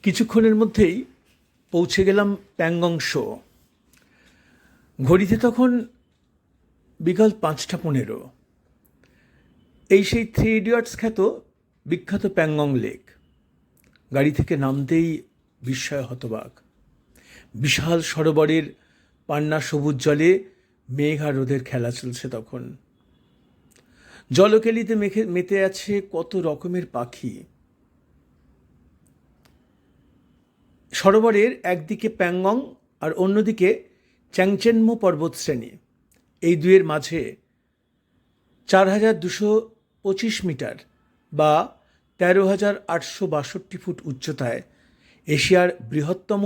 কিছুক্ষণের মধ্যেই পৌঁছে গেলাম প্যাংগং শো। ঘড়িতে তখন বিকাল 5:15। এই সেই 3 ইডিয়টস খ্যাত বিখ্যাত প্যাংগং লেক। গাড়ি থেকে নামতেই বিস্ময় হতবাক। বিশাল সরোবরের পান্না সবুজ জলে মেঘ আর রোদের খেলা চলছে তখন। জলকেলিতে মেতে আছে কত রকমের পাখি। সরোবরের একদিকে প্যাংগং আর অন্যদিকে চ্যাংচেনমো পর্বতশ্রেণী। এই দুয়ের মাঝে 4,225 মিটার বা 13,862 ফুট উচ্চতায় এশিয়ার বৃহত্তম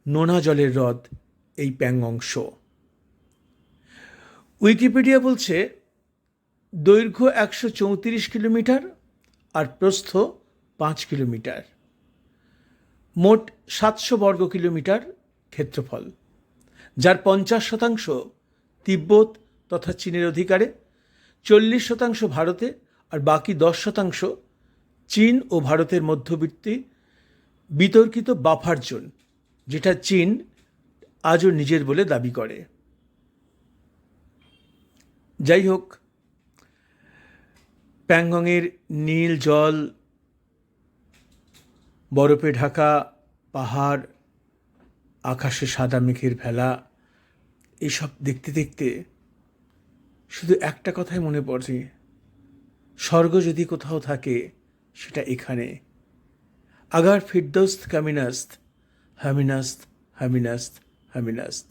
নোনা জলের হ্রদ এই প্যাংগং শো। উইকিপিডিয়া বলছে দৈর্ঘ্য 134 কিলোমিটার আর প্রস্থ 5 কিলোমিটার, মোট 700 বর্গ কিলোমিটার ক্ষেত্রফল, যার 50% তিব্বত তথা চীনের অধিকারে, 40% ভারতে আর বাকি 10% চীন ও ভারতের মধ্যবর্তী বিতর্কিত বাফার জোন, যেটা চীন আজও নিজের বলে দাবি করে। যাই হোক, প্যাংগংয়ের নীল জল, বরফে ঢাকা পাহাড়, আকাশে সাদা মেঘের ভেলা, এইসব দেখতে দেখতে শুধু একটা কথাই মনে পড়ে, স্বর্গ যদি কোথাও থাকে সেটা এখানে। আগার ফিরদৌস্ত কামিনাস্ত, হামিনাস্ত হামিনাস্ত হামিনাস্ত।